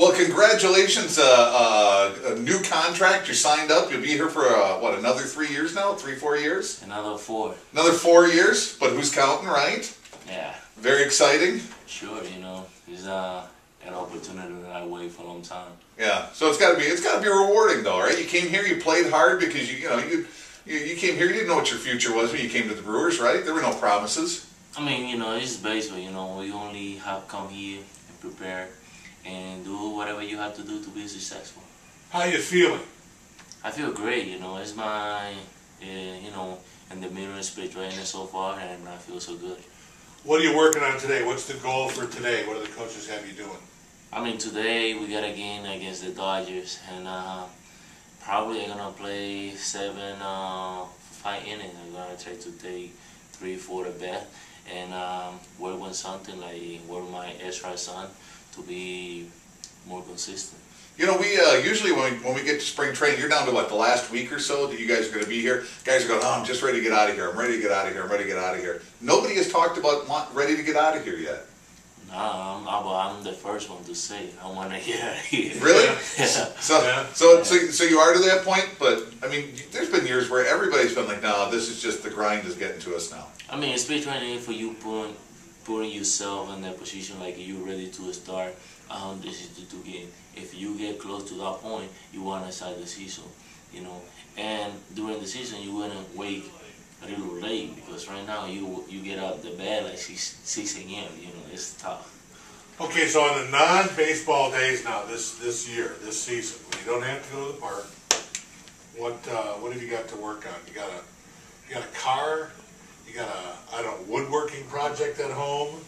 Well, congratulations, a new contract. You signed up. You'll be here for, what, another 3 years now? 4 years? Another 4. Another 4 years, but who's counting, right? Yeah. Very exciting. Sure, it's an opportunity that I wait for a long time. Yeah, so it's got to be rewarding though, right? You came here, you played hard because you came here, you didn't know what your future was when you came to the Brewers, right? There were no promises. I mean, it's baseball, we only have come here and prepare and do whatever you have to do to be successful. How you feeling? I feel great, it's my, in the middle of split training so far, and I feel so good. What are you working on today? What's the goal for today? What do the coaches have you doing? I mean, today we got a game against the Dodgers, and probably I'm gonna play 5 innings. I'm gonna try to take 3-4 to bat, and work on something like work my extra son to be more consistent. We usually when we get to spring training, you're down to what, the last week or so that you guys are going to be here. Guys are going, oh, I'm just ready to get out of here. I'm ready to get out of here. I'm ready to get out of here. Nobody has talked about ready to get out of here yet. No, I'm the first one to say I want to get out of here. Really? Yeah. So you are to that point, but I mean, there's been years where everybody's been like, no, this is just the grind is getting to us now. I mean, speed training for you putting yourself in that position like you're ready to start. This is the 2 game. If you get close to that point, you want to start the season, And during the season, you want to wait a little late because right now you get out the bed like 6 a.m. It's tough. Okay, so on the non-baseball days now, this season, when you don't have to go to the park, what have you got to work on? You got a car? You got a woodworking project at home?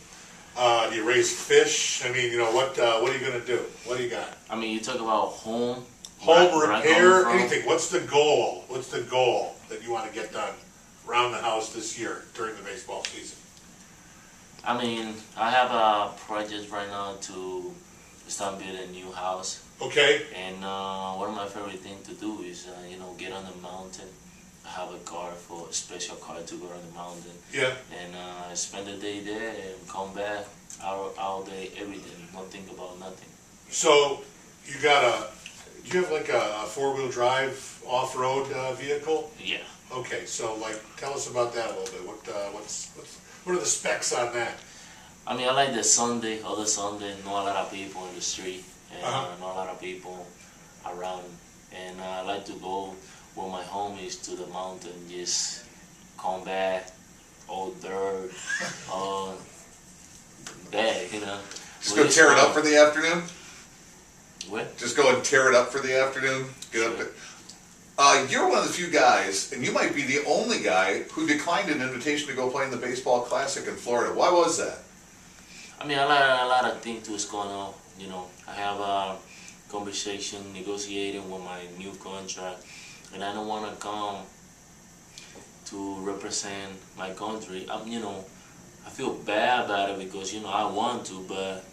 Do you raise fish? I mean, what are you going to do? What do you got? I mean, you talk about home repair, anything. What's the goal? What's the goal that you want to get done around the house this year during the baseball season? I mean, I have a project right now to start building a new house. Okay. And one of my favorite things to do is, get on the mountain. Have a special car to go on the mountain. Yeah. And spend the day there and come back all day, everything, not think about nothing. So you got do you have like a 4-wheel drive off-road vehicle? Yeah. Okay, so tell us about that a little bit. What are the specs on that? I mean, I like the Sunday, other Sunday, not a lot of people in the street, and not a lot of people around. And I like to go where my home is to the mountain, just come back, all dirt, all bad, Just go tear it up for the afternoon? What? Just go and tear it up for the afternoon? Get up there. You're one of the few guys, and you might be the only guy, who declined an invitation to go play in the Baseball Classic in Florida. Why was that? I mean, a lot of things was going on, I have a conversation negotiating with my new contract, and I don't want to come to represent my country. I feel bad about it because, I want to, but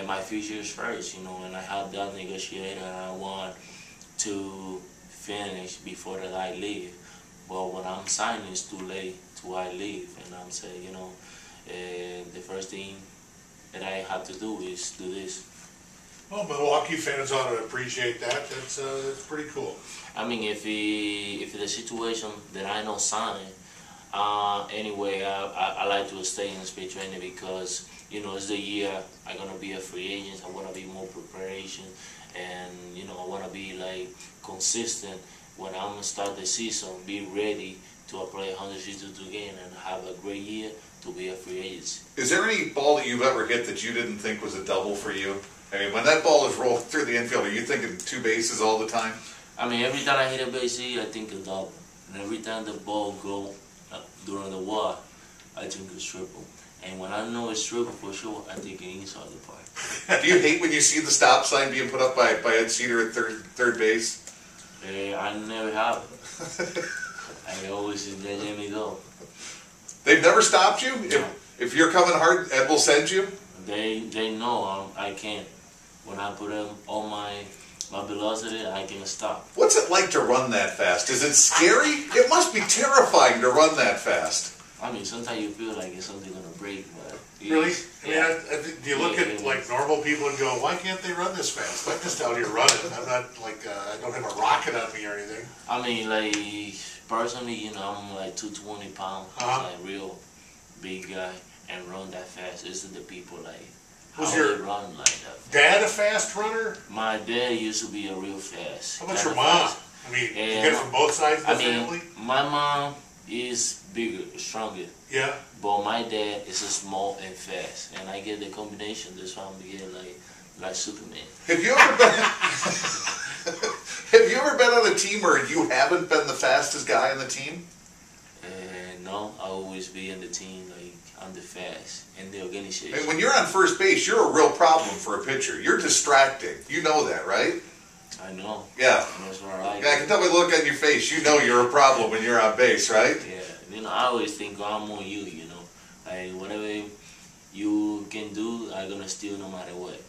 my future is first, and I have that negotiated, and I want to finish before that I leave. But when I'm signing, it's too late to I leave, and I'm saying, the first thing that I have to do is do this. Well, Milwaukee fans ought to appreciate that. That's pretty cool. I mean, if the situation that I know sign, anyway, I like to stay in speed training because, it's the year I'm going to be a free agent. I want to be more preparation, and, I want to be, consistent when I'm going to start the season, be ready to play 162 games and have a great year to be a free agent. Is there any ball that you've ever hit that you didn't think was a double for you? I mean, when that ball is rolling through the infield, are you thinking 2 bases all the time? I mean, every time I hit a base hit, I think a double. And every time the ball goes during the walk, I think it's triple. And when I know it's triple for sure, I think it's inside the park. Do you hate when you see the stop sign being put up by Ed Cedar at third base? I never have it. I always just let me go. They've never stopped you? No. If you're coming hard, Ed will send you? They know I can't. When I put on my velocity, I can stop. What's it like to run that fast? Is it scary? It must be terrifying to run that fast. I mean, sometimes you feel like it's something gonna break, but Really? I mean, yeah. I think, do you look at like normal people and go, why can't they run this fast? I'm just out here running. I'm not like, I don't have a rocket on me or anything. I mean, like personally, you know, I'm like 220 pounds, like real big guy, and run that fast. It's the people like how Was they your run like that. Fast. dad a fast runner? My dad used to be a real fast. How about kinda your mom? fast. I mean, you And get it from both sides of the I mean, family? my mom is bigger, stronger. Yeah. But my dad is a small and fast, and I get the combination. That's why I'm getting like Superman. Have you ever been? Have you ever been on a team where you haven't been the fastest guy on the team? And no, I always be in the team like I'm the fast in the organization. And when you're on first base, you're a real problem for a pitcher. You're distracting. You know that, right? I know. Yeah. And that's what I like. Yeah, I can tell by the look on your face. You know you're a problem when you're on base, right? Yeah. You know, I always think I'm on you. You know, like whatever you can do, I'm gonna steal no matter what.